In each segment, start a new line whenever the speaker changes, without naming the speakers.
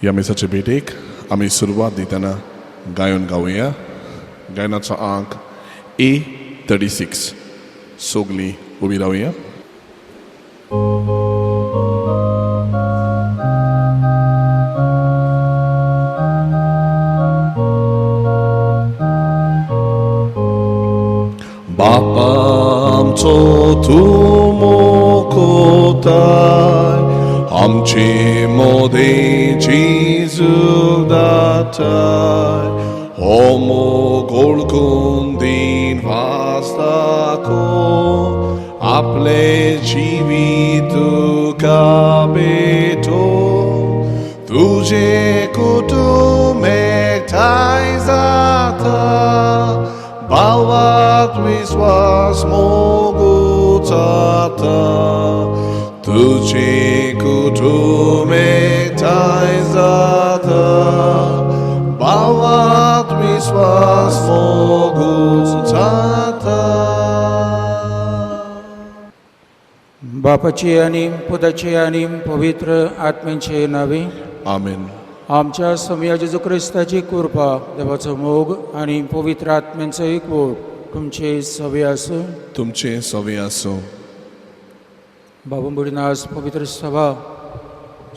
या मिसाचे भेटेक आम्ही सुरुवात दिताना गायन गावया. गायनाचो अंक A36. सोगली उबी रावया. बापा आमचो तूं मोकोताय, आमचे मोदे जेजू दाताय. हो मोग ओळखून दिन वाचताको, आपले जिवीत तुका भेटो. तुझे कुटुंब एकठांय जाता, भावात विश्वास मोगून जाता. तुझे कुटुंब एकठांय जाता, भावात विश्वास मोगून जाता.
बापाचे आणि पुताचे आणि पवित्र आत्म्याचे नावे
आमेन.
आमच्या समया जेजू ख्रिस्ताची कृपा, देवाचो मोग आणि पवित्र आत्म्यांचो एकवट तुमचे सवे आसूं.
तुमचे सवे आसूं.
बाबा आज पवित्र सभा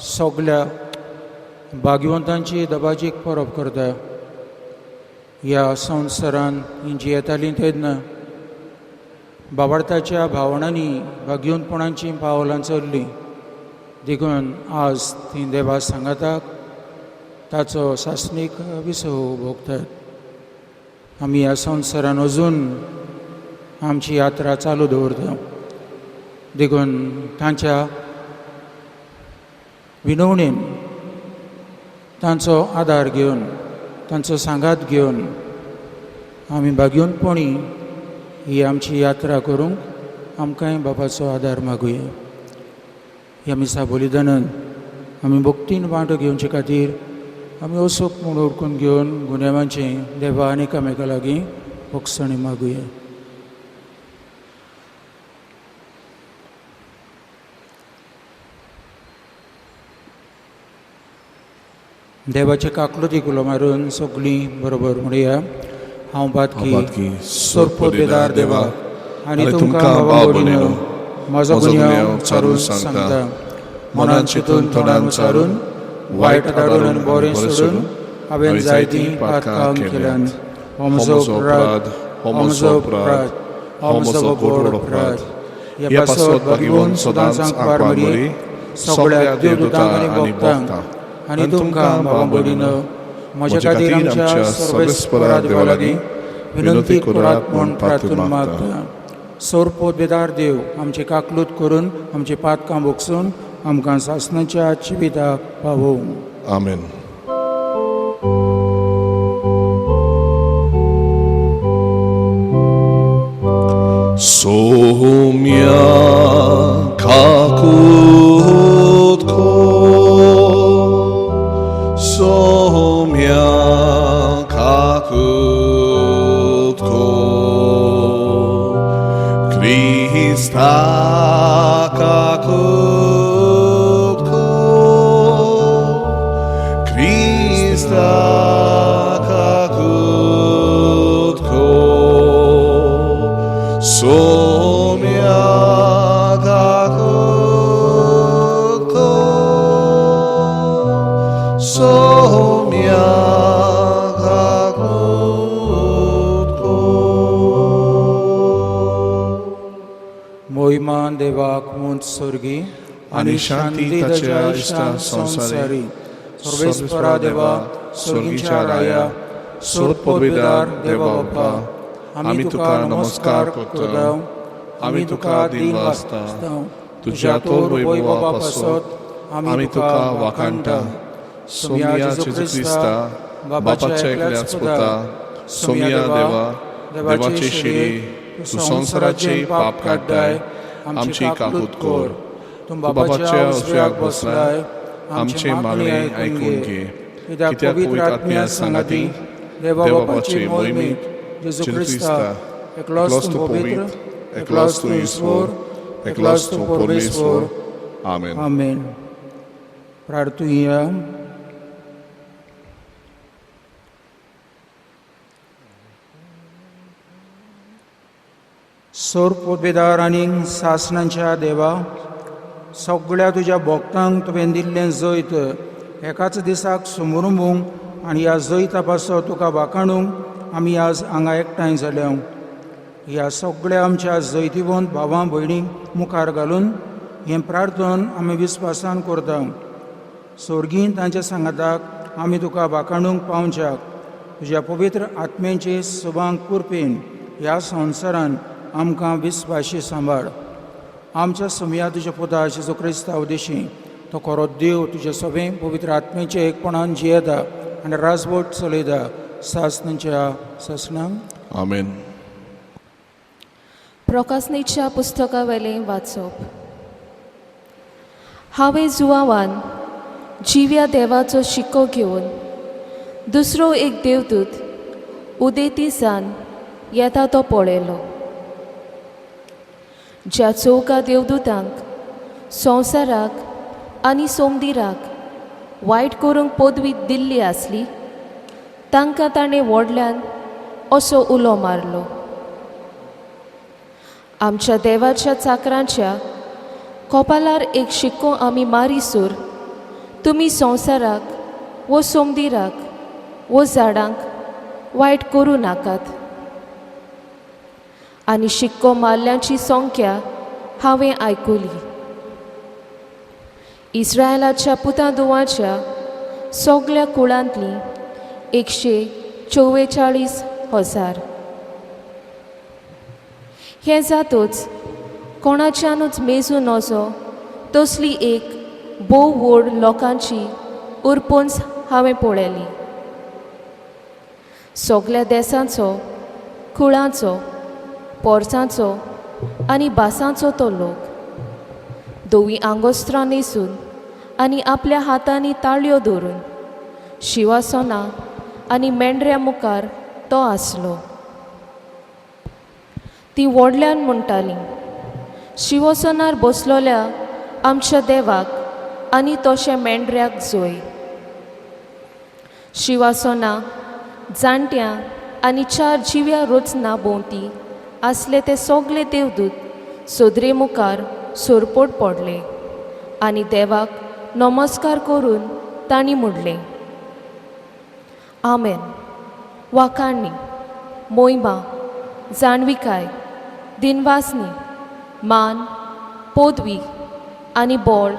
सगळ्या भाग्यवंतांची दबाजीक परब करता. ह्या संवसारान जी येतालीं तेन्ना बाबार्थाच्या भावनांनी भाग्यवंतपणांची पावलां चल्लीं, देखून आज ती देवा सांगाताक ताचो शासनीक विसव भोगतात. आमी ह्या संवसारान अजून आमची यात्रा चालू दवरता, देखून तांच्या विनवणेन तांचो आदार घेवन, तांचो सांगात घेवन आमी भाग्यवंतपणी ही आमची यात्रा करूंक आमकांय बापाचो आदार मागुया. ह्या मिसा बलिदानान आमी भक्तीन वांटो घेवचे खातीर आमी असोक म्हूण ओळखून घेवन गुन्यांवांचें देवा आनी एकामेका लागीं पक्षणी मागुया. देवाचे काकलुती कुलो मारून सगळीं बरोबर म्हणया. हांव बातकी सोरपोदेदार देवा आनी तुमकां भाव म्हजो गुन्यांव चारून सांगता. मनान चिंतून तोंडान उच्चारून, वायट धाडून आनी बरें सोडून हांवें जायतीं पातकां केल्यान. हो म्हजो अपराध, हो म्हजो अपराध, हो म्हजो गोड अपराध. ह्या पासत भाग्यवंत सदांच आंकवार मरी सगळ्या देवदूतांक आनी भक्तांक आनी तुमकां भाव भयणीनो, म्हज्या खातीर आमच्या सर्वेस्परा देवा लागीं विनंती करात म्हूण प्रार्थना मागता. सोरपोदेदार देव आमचे काकलूत करून आमचे पातकां भोगसून आमकां सासणाच्या जिविताक पावो.
आमेन. सोम्या काकूत को, सोम्या काकूत को, Krista काकूत को, Krista काकूत को. सोम्या काकूत को, सोम्या काकूत को.
मोहिमान देवाक मुंच स्वर्गी
आनी शांती ताच्या इश्टा संसारी.
सर्वेस्परा देवा, स्वर्गीच्या राया, सोरपोदेदार देवा बाप्पा, आमी तुका नमस्कार करता. आमी तुका दिन वाजता. तुज्या तोर वैभवा पासत आमी तुका वाखाणटा. सोम्या जेजू क्रिस्ता, बापाच्या एकल्याच पुता, सोम्या देवा, देवाचे शिडी, तूं संसाराचे पाप काड्डाय, आमची काकूत कोर. तूं बापाच्या उजव्याक बसलाय, आमचे मागणे आयकून घे. कित्याक पवित्र आत्म्या सांगाती देवा बापाचे मोहिमेंत जेजू क्रिस्ता एकलोच तूं पवित्र, एकलोच तूं ईश्वर, एकलोच तूं परमेश्वर.
आमेन.
आमेन. प्रार्थुया. सोर पोतबेदार आनी सासणांच्या देवा, सगळ्या तुज्या भक्तांक तुवें दिल्लें जैत एकाच दिसाक समरुंबूंक आनी ह्या जैता पासो तुका वाखाणूंक आमी आज हांगा एकठांय जाल्या. ह्या सगळ्या आमच्या जैतिवंत भावां भयणींक मुखार घालून हें प्रार्थन आमी विस्वासान करता. सोर्गीन तांच्या सांगाताक आमी तुका वाखाणूंक पावच्याक तुज्या पवित्र आत्म्याचे सुभांग कुरपेन ह्या संवसारान आमकां विस्वाशी सांबाळ. आमच्या समिया तुज्या पुता जेजू क्रिस्ता उद्देशी तो खरो देव तुजे सगळे पवित्र आत्म्याचे एकपणान जियेता आनी राजवट चलयता सासणांच्या सासणांक.
आमेन.
प्रकाशनेच्या पुस्तका वेलें वाचप. हांवें जुवावान जिव्या देवाचो शिक्को घेवन दुसरो एक देवदूत उदेतीसान येता तो पळयलो. ज्या चौका देवदूतांक संवसाराक आनी सोमदिराक वायट करूंक पदवी दिल्ली आसली तांकां ताणें व्हडल्यान असो उलो मारलो. आमच्या देवाच्या चाकरांच्या कपालार एक शिक्को आमी मारीसूर तुमी संवसाराक वो सोमदिराक वो झाडांक वायट करूं नाकात. आनी शिक्को मारल्यांची संख्या हांवें आयकुली. इस्रायलाच्या पुतांदुवाच्या सगळ्या कुळांतलीं 144,000. हें जातूच कोणाच्यानूच मेजूं नजो तसली एक भोव व्हड लोकांची उरपूंच हांवें पळयली. सगळ्या देसांचो, कुळांचो, पोरसांचो आनी भासांचो तो लोक दोवी आंगोस्त्रां न्हेसून आनी आपल्या हातांनी ताळयो धरून शिवासनां आनी मेंढऱ्या मुखार तो आसलो. ती व्हडल्यान म्हणटालीं, शिवसनार बसलोल्या आमच्या देवाक आनी तोशे मेंढऱ्याक जोय. शिवासनां, जाणट्यां आनी 4 जिव्या रचना भोंवती आसले ते सगळे देवदूत सोदरे मुखार सोरपोट पडले आनी देवाक नमस्कार करून तांणी म्हणलें, आमेन. वाखाणणी, मोहिमा, जाणविकाय, दिनवासनी, मान, पदवी आनी बोळ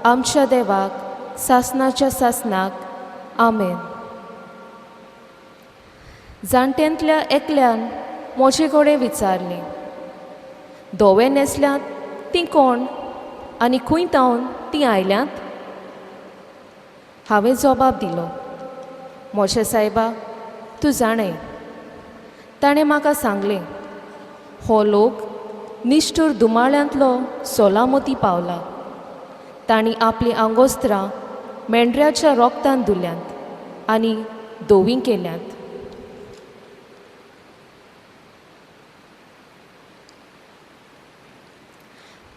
आमच्या देवाक सासणाच्या सासणाक. आमेन. जाणट्यांतल्या एकल्यान म्हजे कडेन विचारलें, धवे नेसल्यांत तीं कोण आनी खंय तावन तीं आयल्यांत? हांवें जबाब दिलो, मोशे सायबा, तूं जाणय. ताणें म्हाका सांगलें, हो लोक निश्ठूर दुमाळ्यांतलो सोलामती पावला. तांणी आपलीं आंगोस्त्रां मेंढऱ्याच्या रोगतान धुल्यांत आनी धोवीं केल्यांत.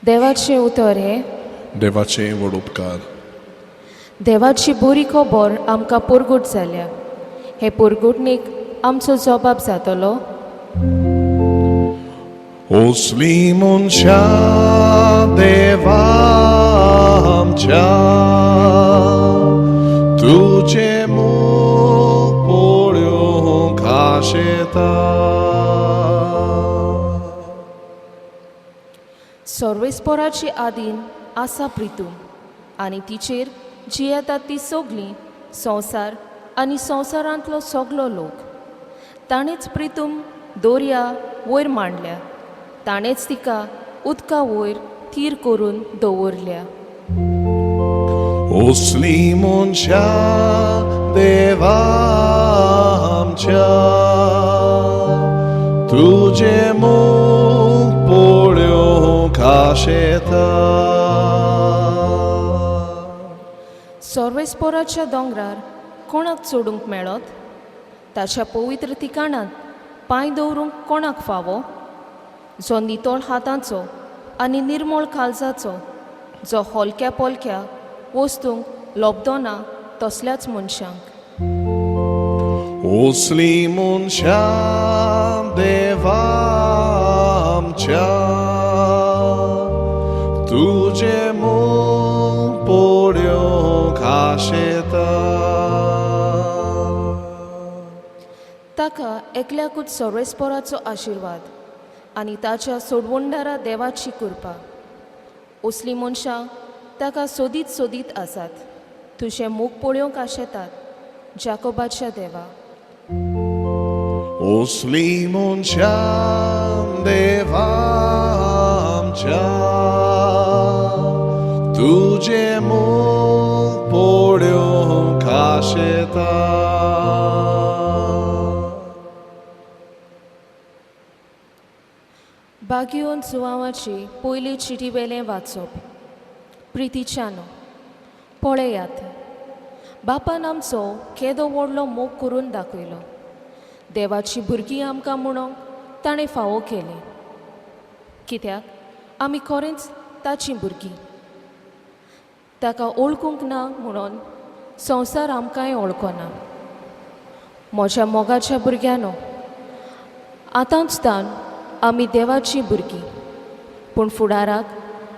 देवाचें उतर हें.
देवाचे व्हड उपकार.
देवाची बरी खबर आमकां पुरगूट जाल्या. हे पुरगुटणेक आमचो जबाब जातलो.
ओसली मनशा देवा आमच्या, तुझे मुख पळोवंक आशेता.
सर्वेस्पराची आदीन आसा प्रितूम आनी तिचेर जी येतात ती सगळीं संवसार आनी संवसारांतलो सगळो लोक. ताणेंच प्रितूम दोर्या वयर मांडल्या. ताणेंच तिका उदका वयर थीर करून दवरल्या.
ओसली मनशा देवा आमच्या, तुझे मुख पळोवंक आशेता.
सर्वेस्पराच्या दोंगरार कोणाक चडूंक मेळत? ताच्या पवित्र ठिकाणांत पांय दवरूंक कोणाक फावो? जो नितळ हातांचो आनी निर्मळ काळजाचो, जो हलक्या पोलक्या वस्तूंक लोबदो ना तसल्याच मनशांक.
ओसली मनशा देवा आमच्या तुझे मुख पोळ्यो खाशेता.
ताका एकल्याकूच सर्वेस्पराचो आशिर्वाद आनी ताच्या सोडवणदारा देवाची कृपा. असलीं मनशां ताका सोदीत सोदीत आसात. तुजे मूग पोळ्योंक आशेतात जाकोबाच्या देवा.
असली मनशां देवा आमच्या तुझे मुख पोळ्योंक आशेता.
बागयोन सुवावाची पयली चिटी वेलें वाचप. प्रितीच्यानो पळयात, बापान आमचो केदो व्हडलो मोग करून दाखयलो. देवाची भुरगीं आमकां म्हणून ताणें फावो केलें. कित्याक आमी खरेंच ताचीं भुरगीं. ताका ओळखूंक ना म्हणून संवसार आमकांय वळखना. म्हज्या मोगाच्या भुरग्यानो, आतांच तान आमी देवाचीं भुरगीं. पूण फुडाराक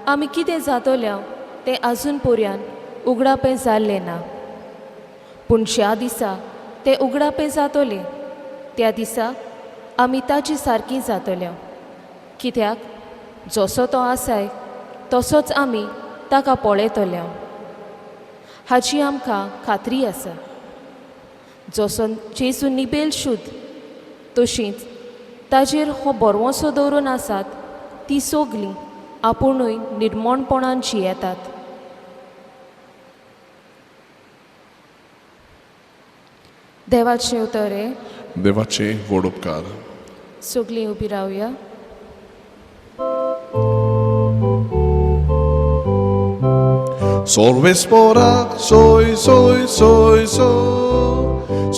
आमी कितें जातोल्या तें आजून पर्यान उगडापें जाल्लें ना. पूण ज्या दिसा तें उगडापें जातोलें त्या दिसा आमी ताची सारकीं जातोल्या. कित्याक जसो तो आसाय तसोच आमी ताका पळयतल्या. हाची आमकां खात्री आसा. जसो जेजू निबेल शुद्ध तशींच ताजेर हो बरवोसो दवरून आसात ती सोगलीं आपुणूय निर्मणपणान जियेतात. देवाचे उतरे.
देवाचे व्हड उपकार.
सगलीं उबी रावया.
Solvesporak soy soy soy soy.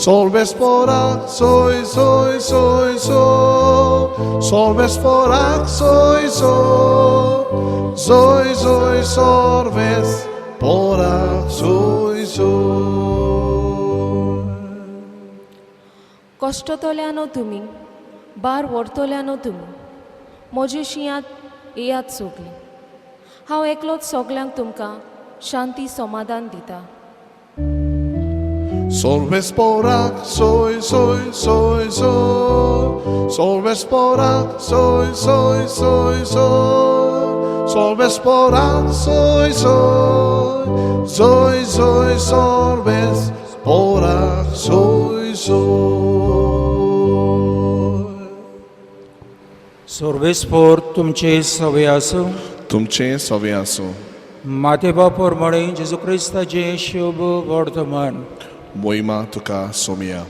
Solvesporak soy soy soy soy. Solvesporak soy soy. Soy soy solvesporak soy soy.
कश्टतल्यानो तुमी, बार व्हरतल्यानो तुमी, म्हजे शियांत येयात सोगलीं. हांव एकलोच सोगल्यांक तुमकां शांती समाधान दिता.
Solvesporak soy soy soy soy. Solvesporak soy soy soy soy. Solvesporak soy soy. Soy soy solvesporak soy soy.
सर्वेस्पोर तुमचे सवे आसूं.
तुमचे सवे आसूं.
मातेबा पोरमळे जेजू क्रिस्ताचे शुभ वर्तमान.
मोहिमा तुका सोमिया.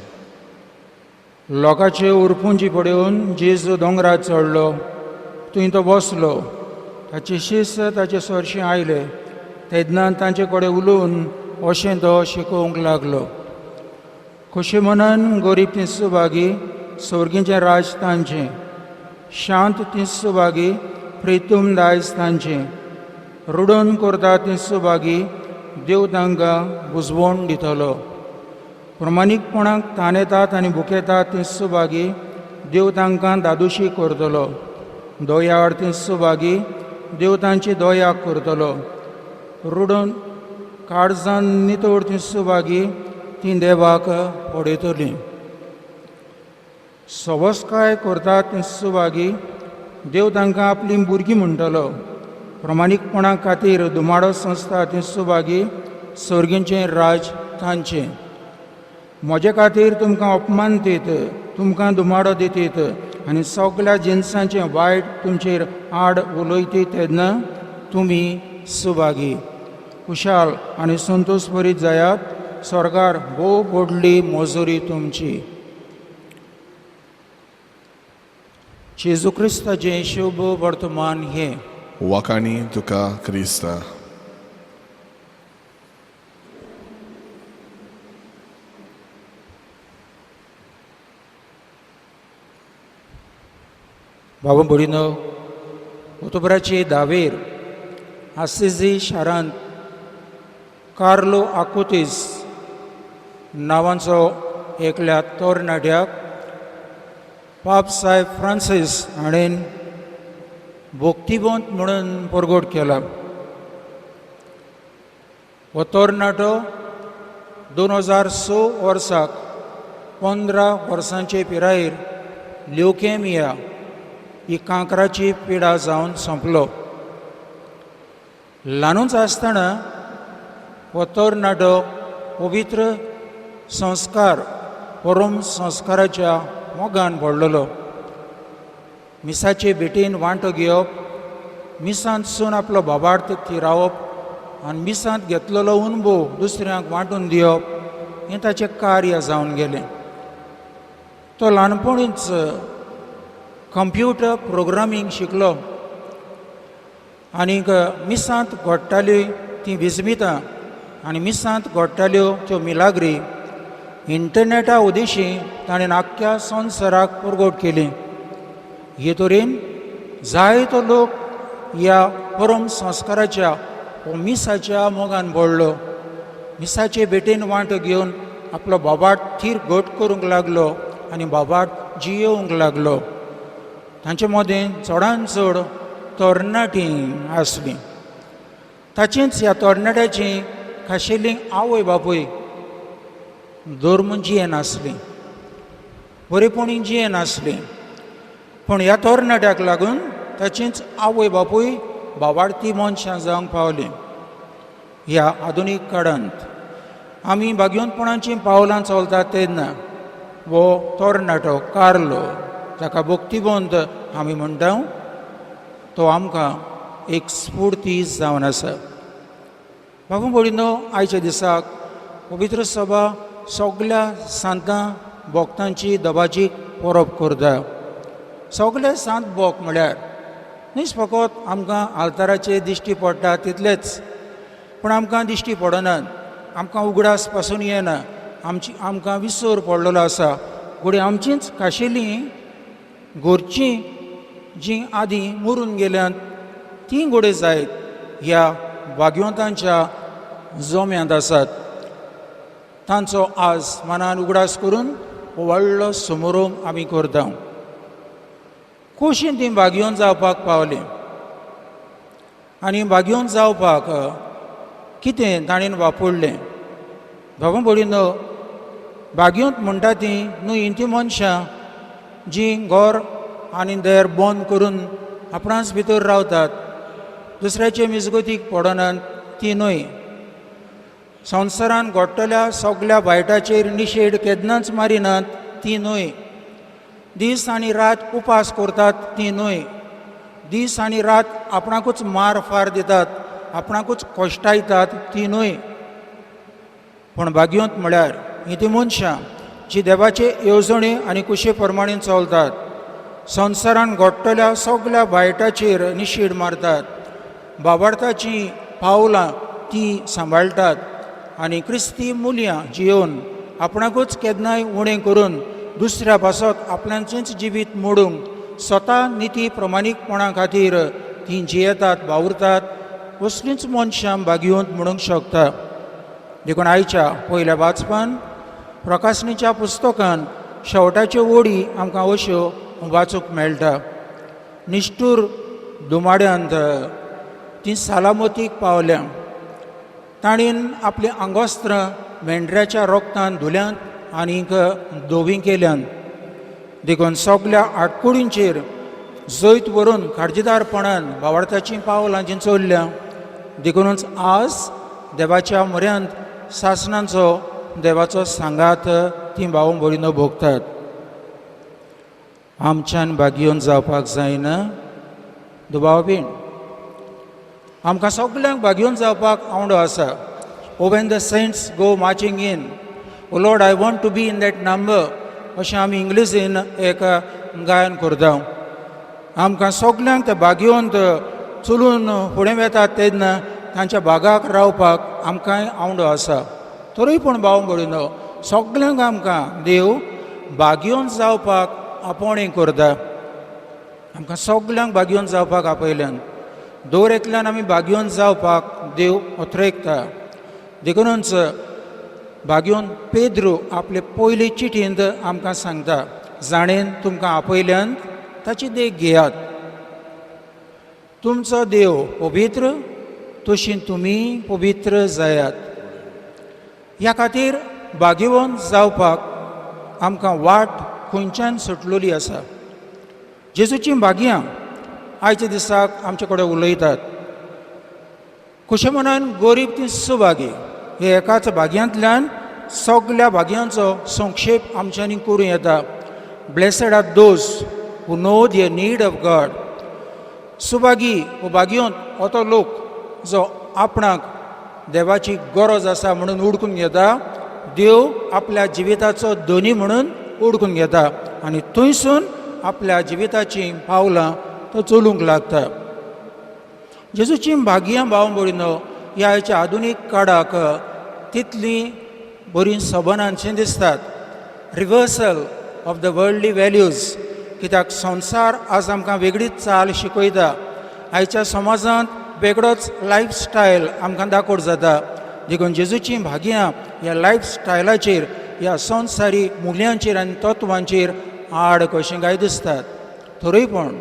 लोकांचे उरपुंजी पडून जेजू दोंगरार चडलो. थंय तो बसलो. ताचे शिश्य ताचे सरशी आयले. तेन्ना तांचे कडेन उलोवन अशें तो शिकोवंक लागलो. खुशी मनान गरीब ती सुभागी, स्वर्गीचें राज तांचें. शांत ती सुभागी, प्रितूम दायज तांचें. रुडोवन करता ती सुभागी, देव तांकां बुजवण दितलो. प्रमाणीकपणाक ताणेतात आनी भुकेतात ती सुभागी, देव तांकां दादोशी करतलो. दोयाड ती सुभागी, देव तांची दोया करतलो. रुडोवन काळजान नितोड ती सुभागी, ती देवाक पडयतली. सवस्काय करतात ती सुभागी, देव तांकां आपली भुरगीं म्हणटलो. प्रमाणीकपणा खातीर दुमाडो संस्था ती सुभागी, स्वर्गीचें राज तांचें. म्हजे खातीर तुमकां अपमान दीत, तुमकां दुमाडो दितीत आनी सगळ्या जिन्सांचें वायट तुमचेर आड उलयती तेन्ना तुमी सुभागी. खुशाल आनी संतोश भरीत जायात. स्वर्गार भोव व्हडली मजुरी तुमची. जेजू क्रिस्ताचें शुभ वर्तमान हें.
वाकाणी तुका क्रिस्ता.
बाबा बुडीनो, ऑक्टोबराचे 10 आसिजी शारांत कार्लो आकुतीस नांवाचो एकल्या तरणाट्याक पाप साहेब फ्रांसीस हाणें भोक्तीबंत म्हणून परगट केला. हो तरणाटो 2006 वर्साक 15 वर्सांचे पिरायेर ल्युकेमिया ही कांकराची पिडा जावन सोंपलो. ल्हानूच आसतना हो तरणाटो पवित्र संस्कार परम संस्काराच्या मोगान पडलेलो. मिसाचे भेटेन वांटो घेवप, मिसांतसून आपलो बाबार्थ थी रावप आनी मिसांत घेतलेलो अनुभव दुसऱ्यांक वांटून दिवप हें ताचें कार्य जावन गेलें. तो ल्हानपणीच कंप्युटर प्रोग्रामींग शिकलो आनीक मिसांत घडटाली ती विजमितां आनी मिसांत घडटाल्यो त्यो मिलाग्री इंटरनेटा उदेशी ताणें आख्ख्या संवसाराक परगट केली. हे तरेन जायतो लोक ह्या परम संस्काराच्या मिसाच्या मोगान पडलो. मिसाचे भेटेन वांटो घेवन आपलो बाबाट थीर घट करूंक लागलो आनी बाबाट जियोवंक लागलो. तांचे मदें चडांत चड तरणाटीं आसलीं. ताचींच ह्या तरणाट्याची खाशेलीं आवय बापूय धर्म जियेनासलीं, बरेपणी जियेनासलीं. पूण ह्या तरणाट्याक लागून ताचींच आवय बापूय बाबार्थी मनशां जावंक पावलीं. ह्या आधुनीक काळांत आमी भाग्यवंतपणाचीं पावलां चलतात तेन्ना वो तरणाटो कार्लो जाका भोक्तीबंत आमी म्हणटा तो आमकां एक स्फूर्ती जावन आसा. बाबू भयणीनो, आयच्या दिसाक पवित्र सभा सगळ्या सांतां भक्तांची दबाची परब करता. सगळे सांत भोग म्हळ्यार न्हीच फकत आमकां आल्ताराचेर दिश्टी पडटा तितलेच, पूण आमकां दिश्टी पडनात, आमकां उगडास पासून येना, आमकां विसर पडलेलो आसा. घोडी आमचींच खाशेलीं घरचीं जीं आदीं मरून गेल्यांत तीं घोडे जायत ह्या भाग्यवंतांच्या जोम्यांत आसात. तांचो आज मनान उगडास करून व्हडलो समारोह आमी करता. कशीं तीं भाग्यवंत जावपाक पावलीं आनी भाग्यवंत जावपाक कितें ताणें वापरलें. भावा भयणीनो, भाग्यवंत म्हणटा तीं न्हू हीं मनशां जीं घर आनी दार बंद करून आपणाच भितर रावतात, दुसऱ्याचे मिजगतीक पडनात तीं न्हय. संवसारान घडटल्या सगळ्या वायटाचेर निशेध केन्नाच मारिनात तीं न्हय. दीस आनी रात उपास करतात तीं न्हय. दीस आनी रात आपणाकूच मार फार दितात, आपणाकूच कश्टायतात तीं न्हय. पूण भाग्यवंत म्हळ्यार हीं तीं मनशां जीं देवाचे येवजणे आनी कुशे प्रमाणें चलतात, संवसारान घडटल्या सगळ्या वायटाचेर निशेध मारतात, बाबार्थाचीं पावलां तीं सांबाळटात आनी क्रिस्ती मुल्यां जियोवन आपणाकूच केन्नाय उणें करून दुसऱ्या पासत आपल्याचेंच जिवीत मोडूंक स्वता निती प्रमाणीकपणा खातीर तीं जियेतात, वावुरतात. असलींच मनशां भाग्यवंत म्हणूंक शकता. देखून आयच्या पयल्या वाचपान प्रकाशनीच्या पुस्तकान शेवटाच्यो वडी आमकां अश्यो वाचूंक मेळटा. निश्ठूर दुमाड्यांत तीं सालामतीक पावल्या. ताणीन आपलीं आंगोस्त्रां मेंढऱ्याच्या रोगतान धुल्यांत आनीक धोवी केल्यांत. देखून सगळ्या आडकुडींचेर जैत व्हरून काळजीदारपणान भावार्थाचीं पावलां जीं चल्ल्या. देखूनच आज देवाच्या म्हऱ्यांत सासणांचो देवाचो सांगात तीं भाव भयणीनो भोगतात. आमच्यान भाग्यवंत जावपाक जायना दुबाव बीण. आमकां सगळ्यांक भाग्यवंत जावपाक आवडो आसा. Oh when the saints go marching in, oh Lord I want to be in that number, अशें आमी इंग्लिशीन एक गायन करता. आमकां सगळ्यांक ते भाग्यवंत चलून फुडें वेतात तेन्ना तांच्या भागाक रावपाक आमकांय आवडो आसा. तरी पूण भाव भयणीनो, सगळ्यांक आमकां देव भाग्यवंत जावपाक आपोवणें करता. आमकां सगळ्यांक भाग्यवंत जावपाक आपयल्यान दवरेंतल्यान आमी भाग्यवंत जावपाक देव ओथ्रेकता. देखूनच भाग्यवंत पेद्रू आपले पयले चिठींत आमकां सांगता, जाणेन तुमकां आपयल्यान ताची देख घेयात. तुमचो देव पवित्र तशी तुमी पवित्र जायात. ह्या खातीर भाग्यवान जावपाक आमकां वाट खंयच्यान सुटलेली आसा. जेजूची भाग्यां आयच्या दिसाक आमचे कडेन उलयतात. खुशे मनान गरीब ती सुभागी हे एकाच भाग्यांतल्यान सगळ्या भाग्यांचो संक्षेप आमच्यांनी करूं येता. Blessed are those who know the need of God. सुभागी हो भाग्योंत हो तो लोक जो आपणाक देवाची गरज आसा म्हणून उडकून घेता, देव आपल्या जिविताचो धनी म्हणून उडकून घेता आनी थंयसून आपल्या जिविताची पावलां तो चलूंक लागता. जेजूची भाग्यां भाव भयणीनो ह्या आयच्या आधुनीक काळाक तितली बरी सबनांचें दिसतात. Reversal of the worldly values. कित्याक संवसार आज आमकां वेगळीच चाल शिकयता. आयच्या समाजांत वेगळोच लायफस्टायल आमकां दाखोवट जाता. देखून जेजूची भाग्यां ह्या लायफस्टायलाचेर ह्या संवसारी मुल्यांचेर आनी तत्वांचेर आड कशें काय दिसतात. तरीपूण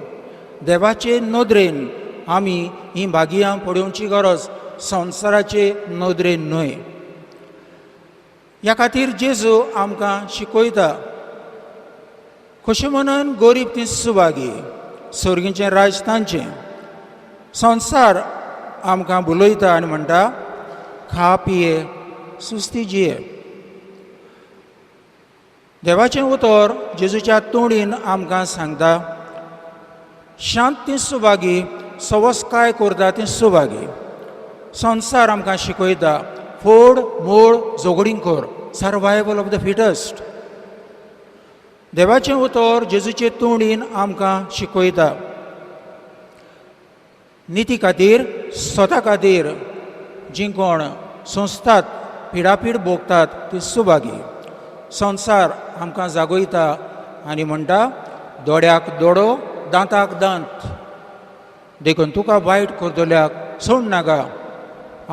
देवाचे नदरेन आमी ही भाग्यां पळोवची गरज, संवसाराचे नदरेन न्हय. ह्या खातीर जेजू आमकां शिकयता खुशे मनान गरीब ती सुभागी सर्गीचें राज तांचें. संवसार आमकां बुलयता आनी म्हणटा खा पिये सुस्ती जिये. देवाचें उतर जेजूच्या तोंडीन आमकां सांगता शांत ती सुभागी सवस्काय करता ती सुभागी. संवसार आमकां शिकयता फोड मोड झगडीं कर, सर्वायवल ऑफ द फिटस्ट. देवाचें उतर जेजूचे तोंडीन आमकां शिकयता निती खातीर स्वता खातीर जीं कोण संस्थात पिडापीड भोगतात ती सुभागी. संवसार आमकां जागयता आनी म्हणटा दोड्याक दोडो दांताक दांत. देखून तुका वायट करतल्याक सोड नाका.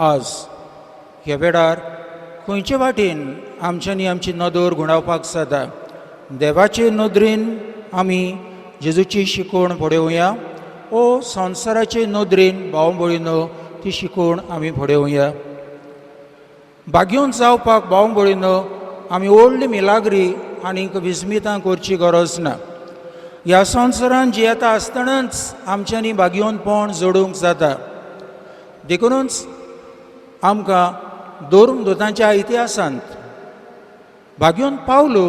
आज ह्या वेळार खंयचे वाटेन आमच्यांनी आमची नदर गुणावपाक जाता. देवाचे नदरेन आमी जेजूची शिकवण पळोवया ओ संवसाराचे नदरेन भाव भयणीनो ती शिकवण आमी पळोवया. भाग्योन जावपाक भाव भयणीनो आमी व्हडली मिलाग्री आनीक विस्मितां करची गरज ना. ह्या संवसारान जियेता आसतनाच आमच्यांनी भाग्योनपण जोडूंक जाता. देखूनच आमकां धर्मदूतांच्या इतिहासांत भाग्योन पावलो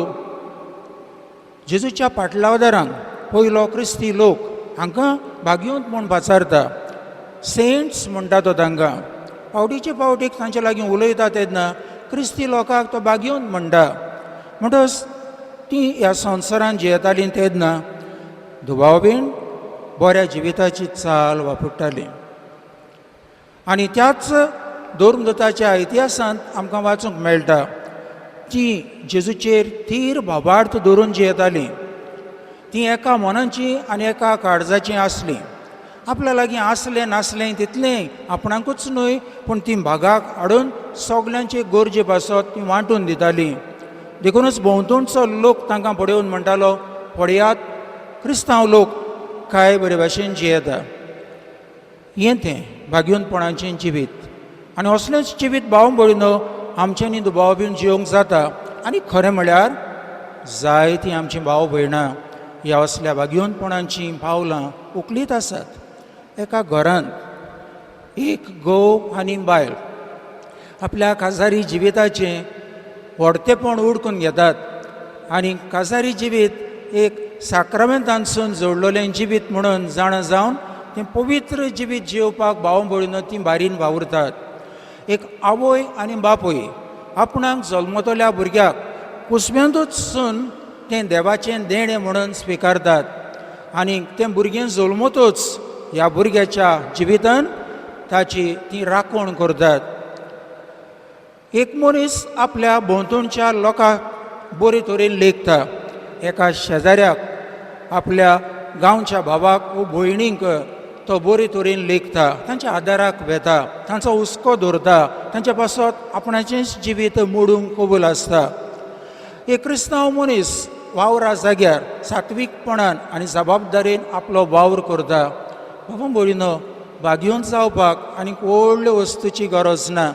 जेजूच्या पाटलावदारांक पयलो क्रिस्ती लोक हांकां भाग्योंत म्हूण पाचारता. सेंट्स म्हणटा तो तांकां. पावटीचे पावटीक तांचे लागीं उलयता तेन्ना क्रिस्ती लोकांक तो भाग्योंत म्हणटा. म्हणटच तीं ह्या संवसारान जियेतालीं तेन्ना दुबावबीण बऱ्या जिविताची चाल वापरतालीं. आनी त्याच धर्मदूताच्या इतिहासांत आमकां वाचूंक मेळटा ती जेजूचेर थीर भावार्थ धरून जियेतालीं. ती एका मनाची आनी एका काळजाची आसली. आपल्या लागीं आसलें नासलें तितलें आपणाकूच न्हय पूण ती भागाक हाडून सगल्यांचे गरजे पासत ती वांटून दितालीं. देखूनच भोंवतणचो लोक तांकां पळोवन म्हणटालो पळयात क्रिस्तांव लोक काय बरे भाशेन जियेता. हें तें भाग्योनपणाचें जिवीत. आनी असलेंच जिवीत भाव भयणीनो आमच्यांनी दुबावबीन जियोंक जाता. आनी खरें म्हळ्यार जायतीं आमचीं भाव भयणां ह्या असल्या भाग्योनपणांचीं पावलां उखलीत आसात. एका घरांत एक घोव आनी बायल आपल्या काजारी जिविताचें व्हडतेपण उडकून घेतात आनी काजारी जिवीत एक साक्रामेंतांसून जोडलेलें जिवीत म्हणून जाणा जावन तें पवित्र जिवीत जियोवपाक भाव भयणीनो तीं बारीन वावुरतात. एक आवय आनी बापूय आपणाक जल्मतल्या भुरग्याक कुसम्यांतूचसून तें देवाचें देणें म्हणून स्विकारतात आनी तें भुरगें जल्मतूच ह्या भुरग्याच्या जिवितान ताची ती राखण करतात. एक मनीस आपल्या भोंवतणच्या लोकांक बरे तरेन लेखता. एका शेजाऱ्याक आपल्या गांवच्या भावाक वो भयणीक तो बरे तरेन लेखता, तांच्या आदाराक वेता, तांचो हुस्को दवरता, तांच्या पासत आपणाचेंच जिवीत मोडूंक कबूल आसता. एक क्रिस्तांव मनीस वावरा जाग्यार सात्वीकपणान आनी जबाबदारेन आपलो वावर करता. बाबा भयणीनो बागयोन जावपाक आनी व्हडल्यो वस्तूची गरज ना.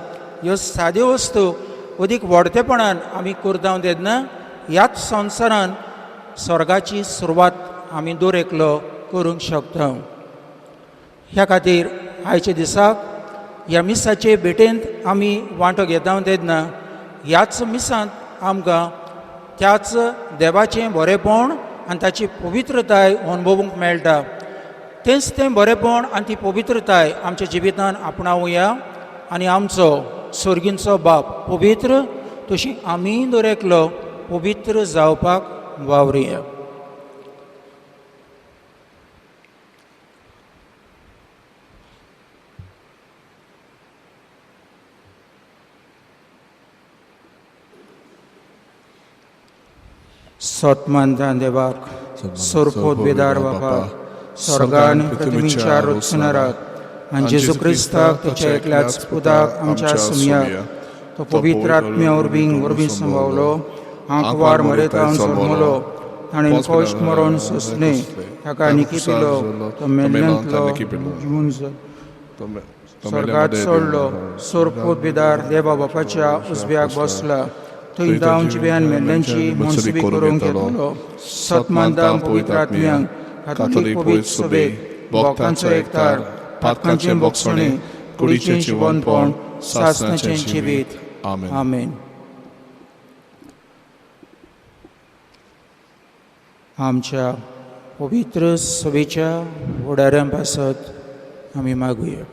ह्यो साद्यो वस्तू अदीक व्हडतेपणान आमी करता तेन्ना ह्याच संवसारान स्वर्गाची सुरवात आमी दर एकलो करूंक शकता. ह्या खातीर आयच्या दिसाक ह्या मिसाचे भेटेंत आमी वांटो घेता तेन्ना ह्याच मिसांत आमकां त्याच देवाचें बरेपण आनी ताची पवित्रताय अनुभवूंक मेळटा. तेंच तें बरेपण आनी ती पवित्रताय आमच्या जिवितांत आपणावया आनी आमचो सर्गींचो बाप पवित्र तशी आमी दर एकलो पवित्र जावपाक वावरया. सतमानदान देवाक सोरपोत बेदार बापा स्वर्गान पृथ्वीच्या रचणाराक आनी जेजू क्रिस्ताक तेच्या एकल्याच पुताक आमच्या सुमयाक तो पवित्र आत्म्या वरवीं संभावलो आंकवार मरेतावन जल्मलो ताणें कश्ट मरण सोंसलें ताका निकितिलो तो मेल्ल्यांतलो जिवून स्वर्गांत चडलो सोरपोत बेदार देवा बापाच्या उजव्याक बसला थंय जावन जिव्यान मेल्ल्यांची मनसुबी करूंक येतलो. सतमानदान पवित्र आत्म्यांक कातोलीक पवित्र सभेक भक्तांचो एकठार पातकांचें भोगसणें कुडीचें जिवनपण सासणाचें जिवीत. आमेन. आमच्या पवित्र सभेच्या फुडाऱ्यां पासत आमी मागुया.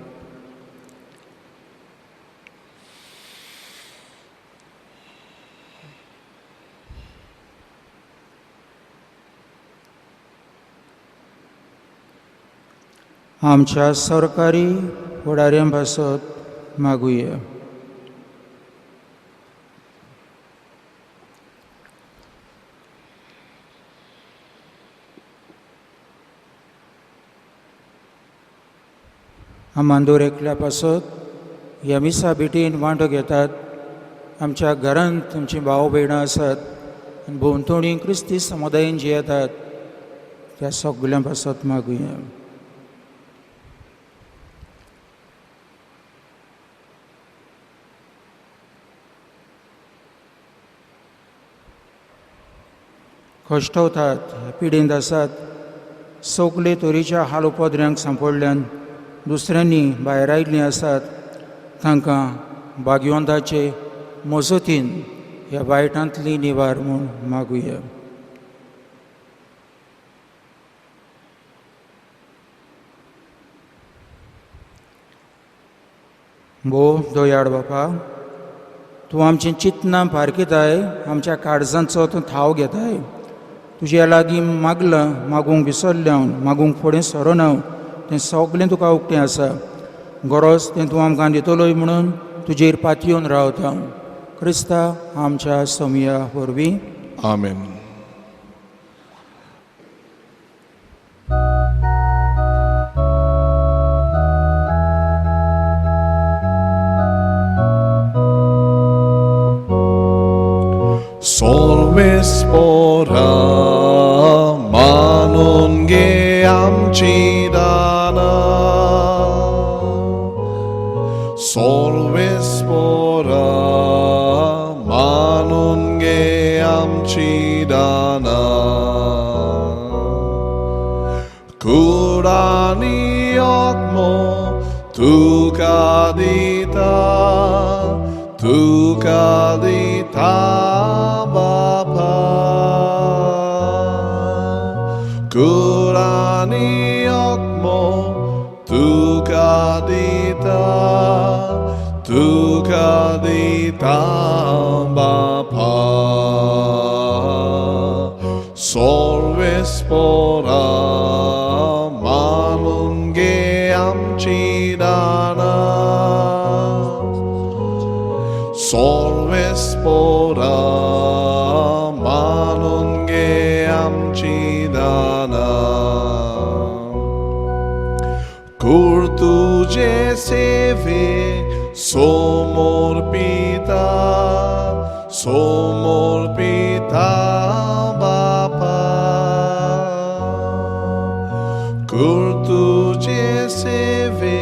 आमच्या सरकारी फुडाऱ्यां पासत मागुया. आमांदोर एकल्या पासत ह्या मिसा भेटेन वांटो घेतात. आमच्या घरांत तुमची भाव भयणां आसात आनी भोंवतणी क्रिस्ती समुदायान जियेतात त्या सगळ्यां पासत मागुया. कश्टवतात पिडेंत आसात सगळे तरेच्या हाल उपद्र्यांक सांपडल्यान दुसऱ्यांनी भायर आयिल्लीं आसात तांकां भाग्यवंताचे मजतीन ह्या वायटांतली निवार म्हूण मागुया. भोव दोयाड बापा तूं आमचें चिंतनां पारखिताय आमच्या काळजांचो तूं थाव घेताय. तुज्या लागीं मागलां मागूंक विसरलें हांव मागूंक फुडें सरोन हांव तें सगळें तुका उक्तें आसा. गरज तें तूं आमकां दितलोय म्हणून तुजेर पातयेवन रावता हांव. क्रिस्ता आमच्या सौम्या वरवीं.
आमेन. Solve spora manon ge amci dana. Solve spora manon ge amci dana. Kurani okmo tu kadita Bapa. Kurani okmo tu kadita Bapa. Solve spora manun ge amci dana. Solve spora manon ge amci dana. Kurtuje seve somor pita Bapa. Kurtuje seve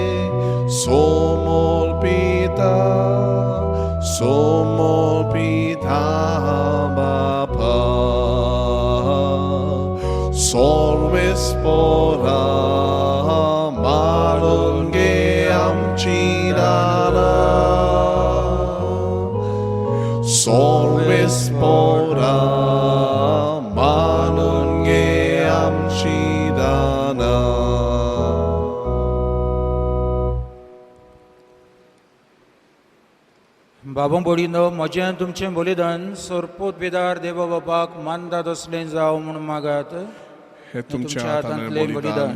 somos pita bapa solve spora maron ge amchirana solve spora maron ge amchirana.
बाबा बोडिनो म्हजें तुमचें बलिदान सोरपोत बेदार देवा बापाक मानतात असलें जावं म्हूण मागात.
हे तुमच्या हातांतले बलिदान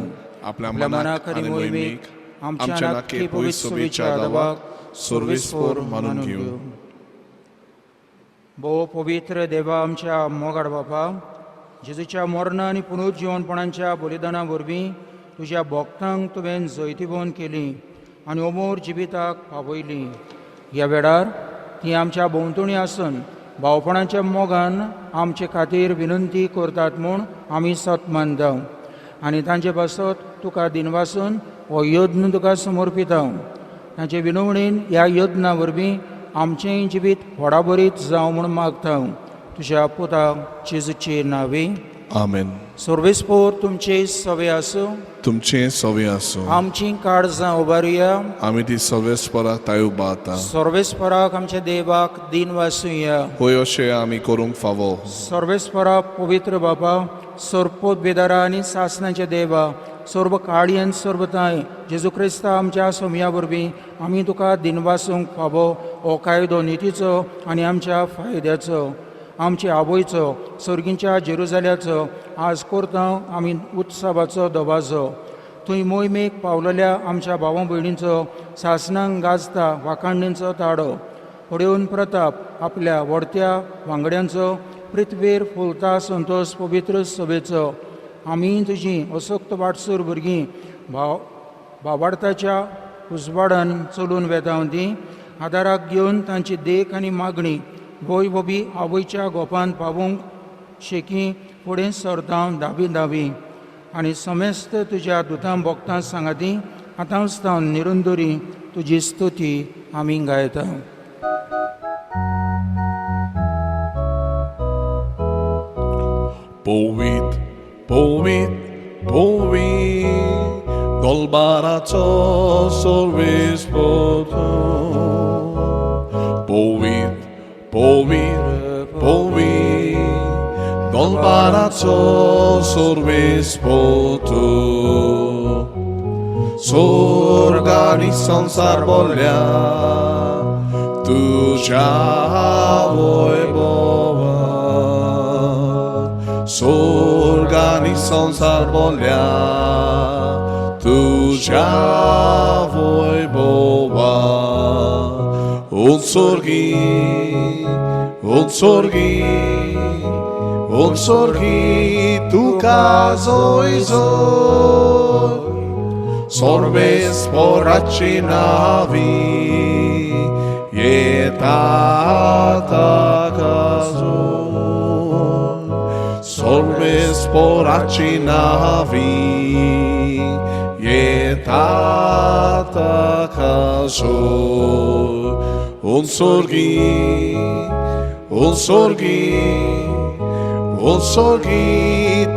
आपल्या मनाक आनी मोहिमेक आमच्या नाके पवित्र सोबीच्या आदाराक सर्वेस्पोर मानून घेऊ.
भोव पवित्र देवा आमच्या मोगाड बापा, जेजूच्या मरण आनी पुनरुज्जीवनपणाच्या बलिदाना वरवीं तुज्या भक्तांक तुवें जैतिवंत केली आनी अमोर जिविताक पावयली. ह्या वेळार ती आमच्या भोंवतणी आसून भावपणाच्या मोगान आमचे खातीर विनंती करतात म्हूण आमी सत मानता आनी तांचे पासत तुका दिनवासून हो यत्न तुका समर्पिता. तांचे विनवणेन ह्या यत्ना वरवीं आमचें जिवीत व्हडाबरीत जावं म्हूण मागता. तुज्या पुताक जेजूचे नांवे
आमेन.
सर्वेस्पोर तुमचे सवे आसूं.
तुमचे सवे आसूं.
आमची काळजां उबारुया.
आमी ती सर्वेस्पराक ताय उबारता.
सर्वेस्पराक आमच्या देवाक दिन वासुया.
होय अशें आमी करूंक फावो.
सर्वेस्पराक पवित्र बापा, सोरपोत बेदारा आनी सासणाच्या देवा, सर्व काळी आनी सर्व ताय जेजू क्रिस्ता आमच्या सोम्या वरवीं आमी तुका दिनवासूंक फावो हो कायदो नितीचो आनी आमच्या फायद्याचो, आमचे आबोयचो, सर्गींच्या जेरुजाल्याचो आज करता आमी उत्सवाचो दबाजो. थंय मोहिमेक पावलेल्या आमच्या भावां भयणींचो सासणांक गाजता वाखाणणींचो ताडो, फुडेवन प्रताप आपल्या व्हडत्या वांगड्यांचो, पृथ्वीर फुलता संतोश पवित्र सभेचो. आमी तुजी असोक्त वाटसर भुरगीं भावार्थाच्या उजवाडान चलून वेतावंती आदाराक घेवन तांची देख आनी मागणी गोंयभोबी आवयच्या गोपान पावूंक शेकी फुडें सरतां दाबी आनी समेस्त तुज्या दुतां भोगतां सांगाती आतां निरंतरी तुजी स्तुती आमी गायता.
Poet, poet, poet, dolbaraco sorvespoto. Poet, poet, poet, dolbaraco sorvespoto. Sorgani sansar bolya, tuja vojbova. Sorgani sansar bolya, tuja vojbova. Od sorgi, tu kazoj zoj. Sorves poraci navi, je tata kazoj. Sorves poraci navi, je tata kazoj. On sorgi,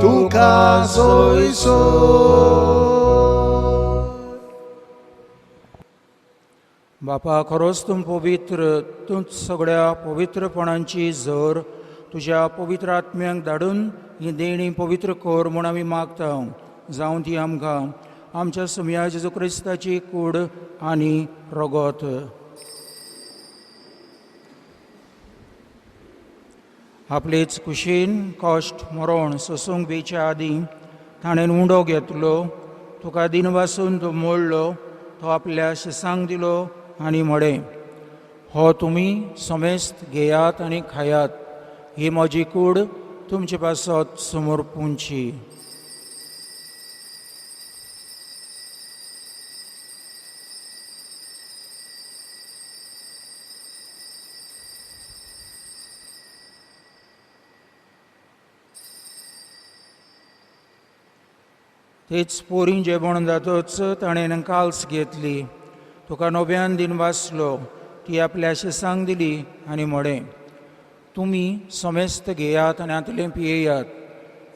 tu kazoj zoj.
बापा, खरोच तुम पवित्र, तूंच सगळ्या पवित्रपणांची झर तुज्या पवित्र आत्म्यांक धाडून ही देणी पवित्र कर म्हूण आमी मागता. जावं ती आमकां आमच्या सुम्या जेजू क्रिस्ताची कूड आनी रगत. आपलेच कुशीन कश्ट मरण सोसूंक बेच्या आदीं ताणें उंडो घेतलो, तुका दिनवासून तो मोडलो, तो आपल्या शिसांक दिलो आनी म्हळें, हो तुमी समेस्त घेयात आनी खायात, ही म्हजी कूड तुमचे पासत समोर पुंची. तेच पोरी जेवण जातच ताणें काल्स घेतली, तुका नव्यान दिन वाचलो, ती आपल्या शिसांक दिली आनी म्हळें, तुमी समेस्त घेयात आनी आतलें पियेयात.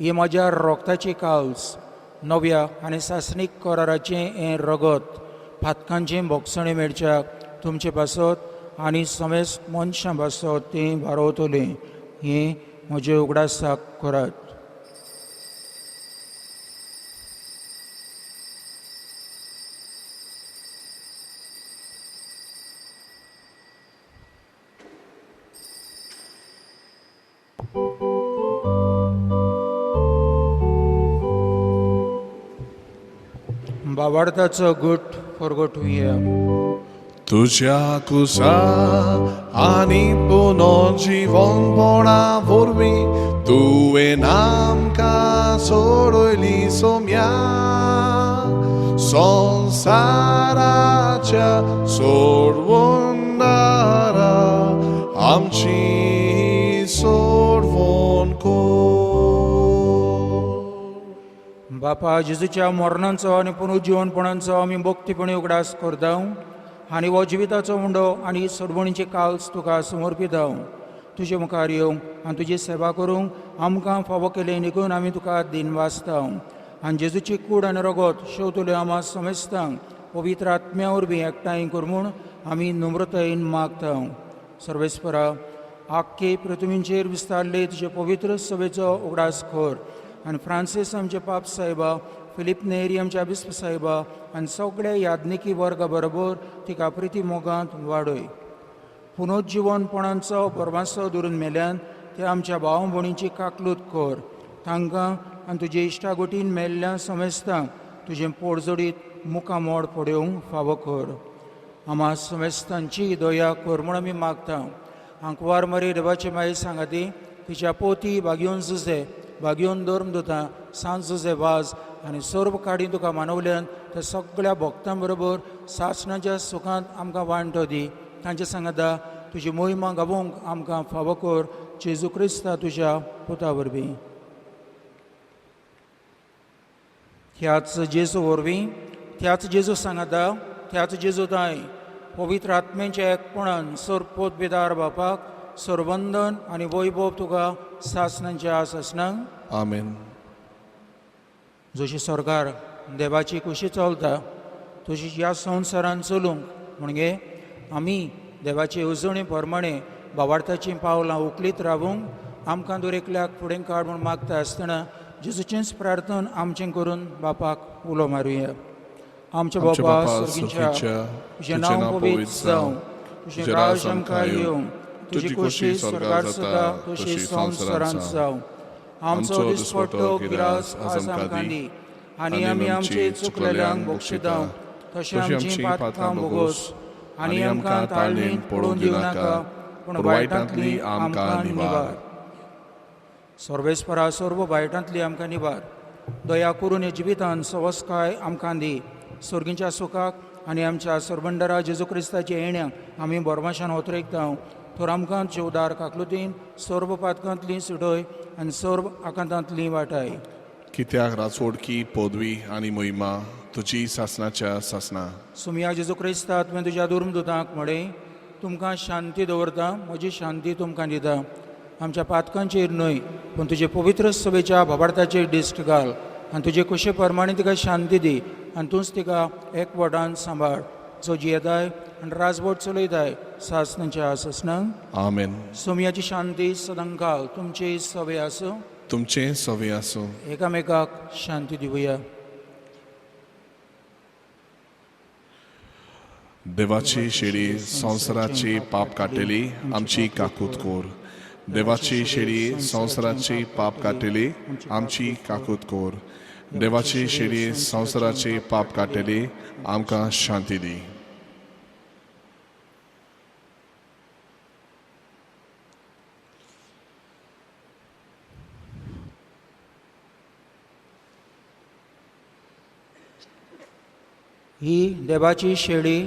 ही म्हज्या रोगताची काल्स, नव्या आनी सासणीक कराराचें हें रगत, फातकांचें भोगसणें मेळच्याक तुमचे पासत आनी समेस्त मनशां पासत तें वारवतलें. हें म्हजे उगडासाक करात. भावार्थाचो गुट फरगटुया.
तुझ्या कुसा आनी पुनर्जीवनपणा वरवीं तुवें आमकां सोडयली सोम्या. संवसाराच्या सोडवणारा आमची सोडवण कर.
बापा जेजूच्या मरणांचो आनी पुनरुज्जीवनपणांचो आमी भक्तीपणी उगडास करता आनी हो जिविताचो उंडो आनी सोडवणीचे काल्स तुका समर्पिता. तुजे मुखार येवंक आनी तुजी सेवा करूंक आमकां फावो केले निकून आमी तुका दिनवासता. आनी जेजूची कूड आनी रगत शेवतल्यो आमा समेस्तांक पवित्र आत्म्या वरवीं एकठांय कर म्हूण आमी नम्रतायेन मागता. सर्वेस्परा, आख्खे पृथ्वीचेर विस्तारले तुजे पवित्र सभेचो उगडास कर आनी फ्रांसीस आमचे पाप साहेबा, फिलीप नेरी आमच्या बिस्प साहेबा आनी सगळ्या याज्ञिकी वर्गा बरोबर तिका प्रिती मोगांत वाडय. पुनरुज्जीवनपणांचो परवांसो धरून मेल्यान ते आमच्या भाव भयणींची काकलूत कर. तांकां आनी तुजे इश्टागोटीन मेल्ल्या समेस्तांक तुजें पोडजोडीत मुखामोड पडोवंक फावो कर. आमा समेस्तांची दया कर म्हूण आमी मागता. आंकवार मरे देवाचे माई सांगाती, तिच्या पोती भाग्योन झुजे, भाग्योन धर्मदुतां, सांत झुजे वाज आनी सर्व काडी तुका मानवल्यान त्या सगळ्या भक्तां बरोबर सासणाच्या सुखांत आमकां वांटो दी. तांचे सांगाता तुजी मोहिमा गावोवंक आमकां फावो कर. जेजू क्रिस्ता तुज्या पुता वरवीं. ह्याच जेजू वरवीं, त्याच जेजू सांगाता, त्याच जेजू दाय पवित्र आत्म्याच्या एकपणान सरपोत बेदार बापाक सरवंदन आनी वैभव तुका सासणांच्या सासणांक.
आमेन.
जशी सरकार देवाची कुशी चलता तशी ह्या संवसारान चलूंक म्हणजे आमी देवाचे उजवणे प्रमाणे भावार्थाचीं पावलां उखलीत रावूंक आमकां दरेकल्याक फुडें काड म्हूण मागता आसतना जेजूचेंच प्रार्थन आमचें करून बापाक उलो मारुया. आमच्या बापा सर्गीच्या, तुजें नांव पवित्र जावं, तुजें राज आमकां येवं, तुजी खोशी स्वर्गार जाता तशी संवसारांत जावं. आमचो दिसपट्टो गिरास आज आमकां दी आनी आमी आमचे चुकलेल्यांक बक्षिता तशें आमचीं पातकां बोगोस आनी आमकां ताळमेन पडून दिवं नाका पूण वायटांतली आमकां निवार. सर्वेस्परा सर्व वायटांतली आमकां निवार. दया करून हे जिवितांत सवस्काय आमकां दी. सर्गीच्या सुखाक आनी आमच्या सरबंडरा जेजू क्रिस्ताच्या येण्याक आमी बोरमाशान वतरयता. तर आमकां जेवदार काकलुतीन सर्व पातकांतली सुटय आनी सर्व आकांतांतली वाटाय.
कित्याक राचोडकी पदवी आनी मोहिमा तुजी सासणाच्या सासणा.
सुमया जेजू क्रिस्ता तुवें तुज्या दुर्मदुतांक म्हळें, तुमकां शांती दवरता, म्हजी शांती तुमकां दिता. आमच्या पातकांचेर न्हय पूण तुजे पवित्र सभेच्या भावार्थाचेर दिश्ट घाल आनी तुजे कुशे प्रमाणे तिका शांती दी आनी तूंच तिका एकवटान सांबाळ. जो जियेताय आनी राजवट चलयताय सासणांच्या सासणांक.
आमेन.
सुमयाची शांती सदांकाळ तुमचे सवे आसूं.
तुमचे सवे आसूं.
एकामेकाक शांती दिवया.
देवाची शेडी संवसाराची पाप काटेली आमची काकूत कोर. देवाची शेडी संवसाराची पाप काटेली आमची काकूत कोर. देवाची शेडी संवसाराची पाप काटेली आमकां शांती दी.
ही देवाची शेळी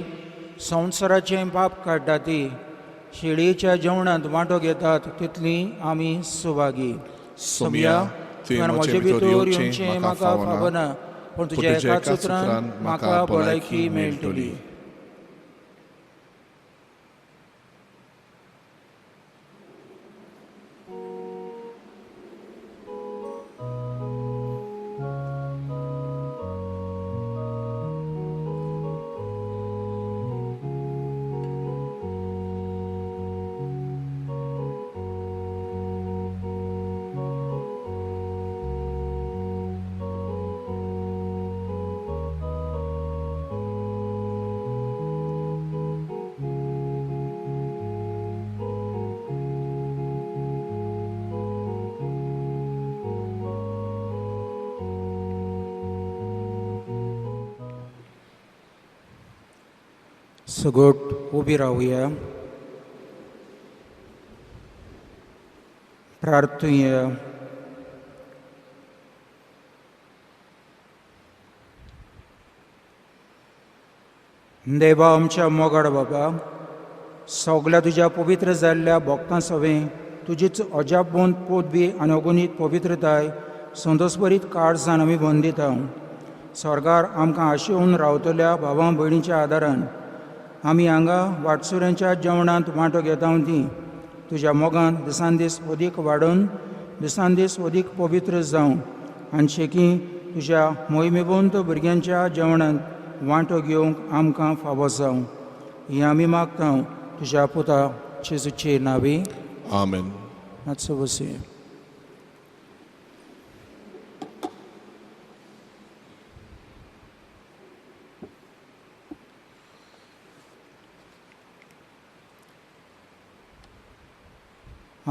संवसाराचें पाप काडटा ती. शेळयेच्या जेवणांत वांटो घेतात तितली आमी सुभागी.
सोमया
तुवें म्हजे भितर येवचें म्हाका फावना पूण तुज्या एका उतरान म्हाका भलायकी मेळटली. सगोट उबी रावया, प्रार्थुया. देवा आमच्या मोगाड बाबा, सगळ्या तुज्या पवित्र जाल्ल्या भक्तां सवे तुजीच अजापबोंद पोटबी आनी अगुणीत पवित्रताय संतोषभरीत काळजान आमी बंदिता. स्वर्गार आमकां आशेवून रावतल्या भावां भयणीच्या आदारान आमी हांगा वाटसुऱ्यांच्या जेवणांत वांटो घेता ती तुज्या मोगान दिसान दीस अदीक वाडून दिसान दीस अदीक पवित्र जावं आनी शेकी तुज्या मोहिमेबंत भुरग्यांच्या जेवणांत वांटो घेवंक आमकां फावो जावं. ही आमी मागता तुज्या पुता जेजूचे नांवी.
आमेन.
मातसो बसुया.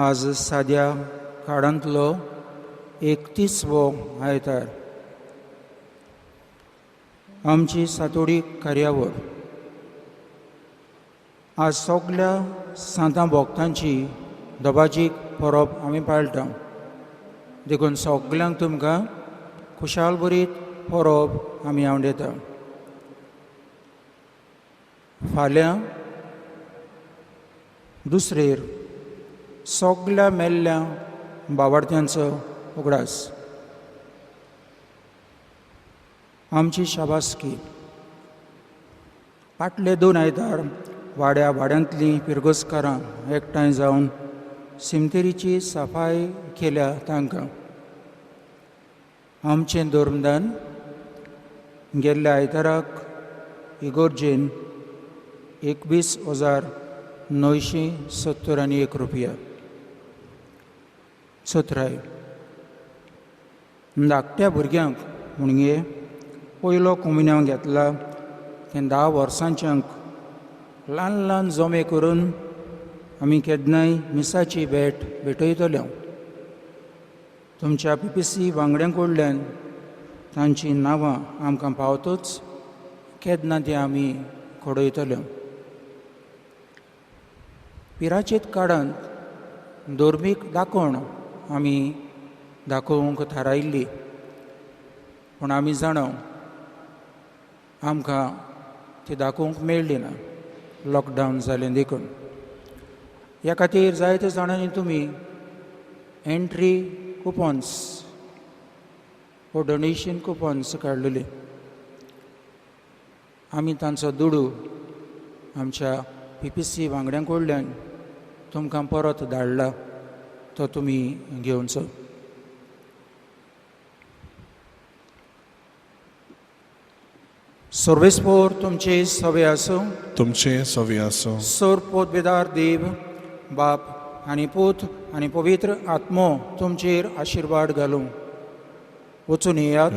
आज साद्या काळांतलो 31वो आयतार. आमची सातोडी कार्यावळ आज सगळ्या सांतां भक्तांची दबाजीक परब आमी पाळटा. देखून सगळ्यांक तुमकां खुशाल बरीत परब आमी आवडयता. फाल्यां दुसरेर सगळ्या मेल्ल्या भावार्थ्यांचो उगडास. आमची शाबासकी फाटले 2 आयतार वाड्यांतलीं पिरगोसकारां एकठांय जावन सिमतेरीची सफाई केल्या तांकां. आमचें धर्मदान गेल्ल्या आयताराक इगोर्जेन 21,971 रुपया. सत्राय धाकट्या भुरग्यांक म्हणगे पयलो कम्युनियन घेतला ते 10 वर्सांच्यांक ल्हान ल्हान जमे करून आमी केन्नाय मिसाची भेटयतले. तुमच्या PPC वांगड्यां कडल्यान तांची नांवां आमकां पावतच केन्ना ती आमी कळयतले. पिराचेत काळांत धर्मीक दाखोवण आमी दाखोवंक थारायिल्ली, पूण आमी जाणव आमकां ती दाखोवंक मेळ्ळी ना, लॉकडावन जालें देखून. ह्या खातीर जायत्या जाणांनी तुमी एंट्री कुपन्स वो डोनेशन कुपन्स काडलेले. आमी तांचो दुडू आमच्या PPC वांगड्यां कडल्यान तुमकां परत धाडला, तो तुमी घेवचो. सर्वेस्पोर तुमचे सवे आसूं.
तुमचे सवे आसूं.
सोर पोतबेदार देव बाप आनी पूत आनी पवित्र आत्मो तुमचेर आशिर्वाद घालूं. वचून येयात.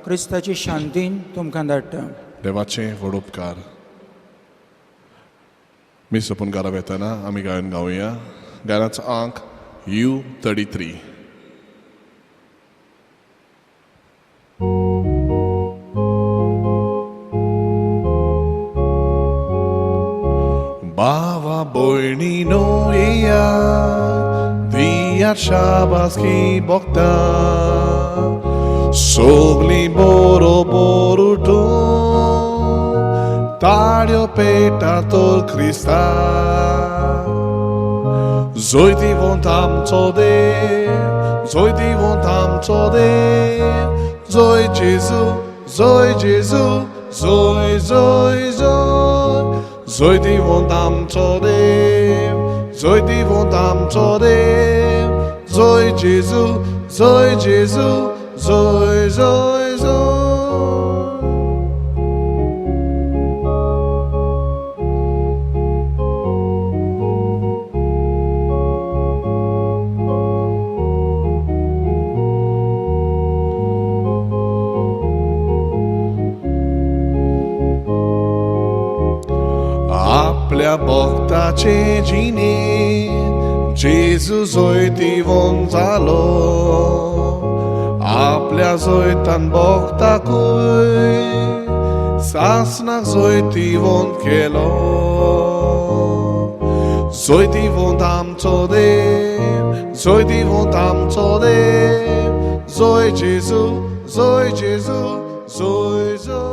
क्रिस्ताची शांतीन तुमकां धाडटा.
देवाचे व्हड उपकार. मी सोपून घरा वेताना आमी गायन गावया. गायनाचो अंक U33. Bava boynino iya Diyar shabaski bokta Sogli boro boruto Tario petator Krista Zoiti vontam code Zoiti vontam code Zoi Jesu Zoi Jesu Zoi Zoi Zoi Zoi di vontam chodem, Zoi di vontam chodem, Zoi Jesu, Zoi Jesu, Zoi Zoi Zoi. आपल्या भक्ताचे जिणे जेजू जोयतीवोन जालो आपल्या जोयतान भक्ताकूय Sasnach zoiti von kelo Zoiti von tam todem Zoiti von tam todem Zoi Jesu Zoi Jesu Zoi Zoi